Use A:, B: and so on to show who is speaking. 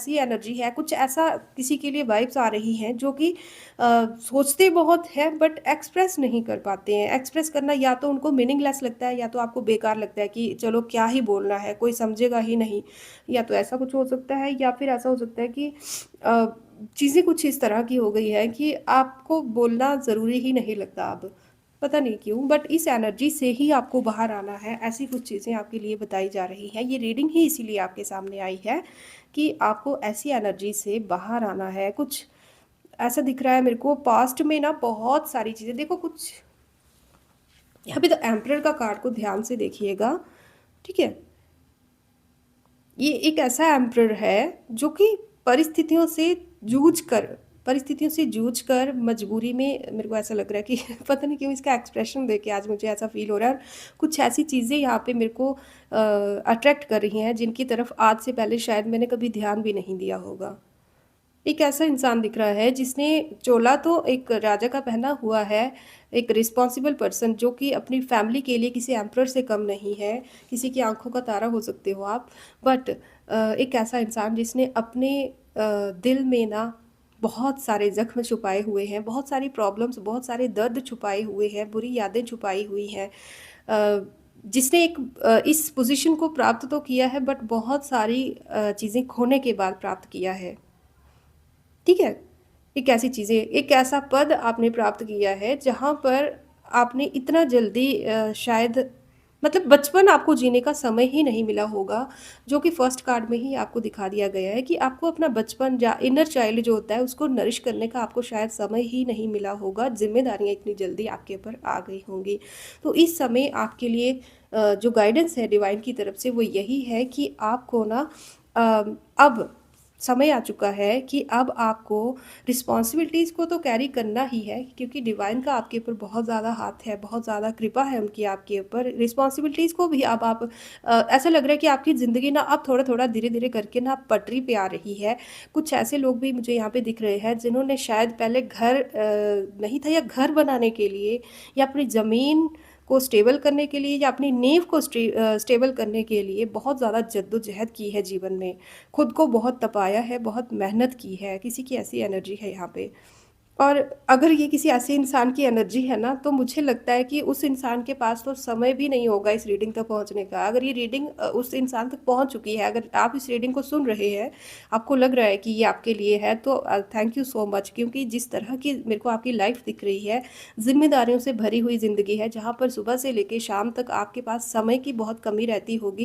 A: ऐसी एनर्जी है, कुछ ऐसा किसी के लिए वाइब्स आ रही हैं जो कि सोचते बहुत हैं बट एक्सप्रेस नहीं कर पाते हैं। एक्सप्रेस करना या तो उनको मीनिंगलेस लगता है या तो आपको बेकार लगता है कि चलो क्या ही बोलना है, कोई समझेगा ही नहीं। या तो ऐसा कुछ हो सकता है या फिर ऐसा हो सकता है कि अ, चीज़ें कुछ इस तरह की हो गई है कि आपको बोलना ज़रूरी ही नहीं लगता अब। पता नहीं क्यों बट इस एनर्जी से ही आपको बाहर आना है, ऐसी कुछ चीज़ें आपके लिए बताई जा रही हैं। ये रीडिंग ही इसीलिए आपके सामने आई है कि आपको ऐसी एनर्जी से बाहर आना है। कुछ ऐसा दिख रहा है मेरे को पास्ट में ना बहुत सारी चीज़ें देखो कुछ यहाँ पे तो एम्परर का कार्ड को ध्यान से देखिएगा, ठीक है? ये एक ऐसा एम्परर है जो कि परिस्थितियों से जूझ कर परिस्थितियों से जूझ कर मजबूरी में मेरे को ऐसा लग रहा है कि पता नहीं क्यों इसका एक्सप्रेशन देख के आज मुझे ऐसा फील हो रहा है और कुछ ऐसी चीज़ें यहाँ पे मेरे को अट्रैक्ट कर रही हैं जिनकी तरफ आज से पहले शायद मैंने कभी ध्यान भी नहीं दिया होगा। एक ऐसा इंसान दिख रहा है जिसने चोला तो एक राजा का पहना हुआ है, एक रिस्पॉन्सिबल पर्सन जो कि अपनी फैमिली के लिए किसी एम्परर से कम नहीं है, किसी की आंखों का तारा हो सकते हो आप। बट एक ऐसा इंसान जिसने अपने दिल में ना बहुत सारे ज़ख्म छुपाए हुए हैं, बहुत सारी प्रॉब्लम्स, बहुत सारे दर्द छुपाए हुए हैं, बुरी यादें छुपाई हुई हैं। जिसने एक इस पोज़ीशन को प्राप्त तो किया है बट बहुत सारी चीज़ें खोने के बाद प्राप्त किया है। ठीक है? एक ऐसी चीज़ें एक ऐसा पद आपने प्राप्त किया है जहाँ पर आपने इतना जल्दी शायद मतलब बचपन आपको जीने का समय ही नहीं मिला होगा, जो कि फर्स्ट कार्ड में ही आपको दिखा दिया गया है कि आपको अपना बचपन या इनर चाइल्ड जो होता है उसको नरिश करने का आपको शायद समय ही नहीं मिला होगा, ज़िम्मेदारियाँ इतनी जल्दी आपके ऊपर आ गई होंगी। तो इस समय आपके लिए जो गाइडेंस है डिवाइन की तरफ से वो यही है कि आपको ना अ, अब समय आ चुका है कि अब आपको रिस्पॉन्सिबिलिटीज़ को तो कैरी करना ही है क्योंकि डिवाइन का आपके ऊपर बहुत ज़्यादा हाथ है, बहुत ज़्यादा कृपा है उनकी आपके ऊपर। रिस्पॉन्सिबिलिटीज़ को भी अब आप ऐसा लग रहा है कि आपकी ज़िंदगी ना अब थोड़ा-थोड़ा, धीरे-धीरे करके ना पटरी पे आ रही है। कुछ ऐसे लोग भी मुझे यहाँ पे दिख रहे हैं जिन्होंने शायद पहले घर नहीं था या घर बनाने के लिए या अपनी ज़मीन को स्टेबल करने के लिए या अपनी नींव को स्टेबल करने के लिए बहुत ज़्यादा जद्दोजहद की है जीवन में। खुद को बहुत तपाया है, बहुत मेहनत की है, किसी की ऐसी एनर्जी है यहाँ पे। और अगर ये किसी ऐसे इंसान की एनर्जी है ना, तो मुझे लगता है कि उस इंसान के पास तो समय भी नहीं होगा इस रीडिंग तक पहुँचने का। अगर ये रीडिंग उस इंसान तक पहुँच चुकी है, अगर आप इस रीडिंग को सुन रहे हैं, आपको लग रहा है कि ये आपके लिए है, तो थैंक यू सो मच क्योंकि जिस तरह की मेरे को आपकी लाइफ़ दिख रही है, ज़िम्मेदारियों से भरी हुई ज़िंदगी है, जहाँ पर सुबह से लेके शाम तक आपके पास समय की बहुत कमी रहती होगी।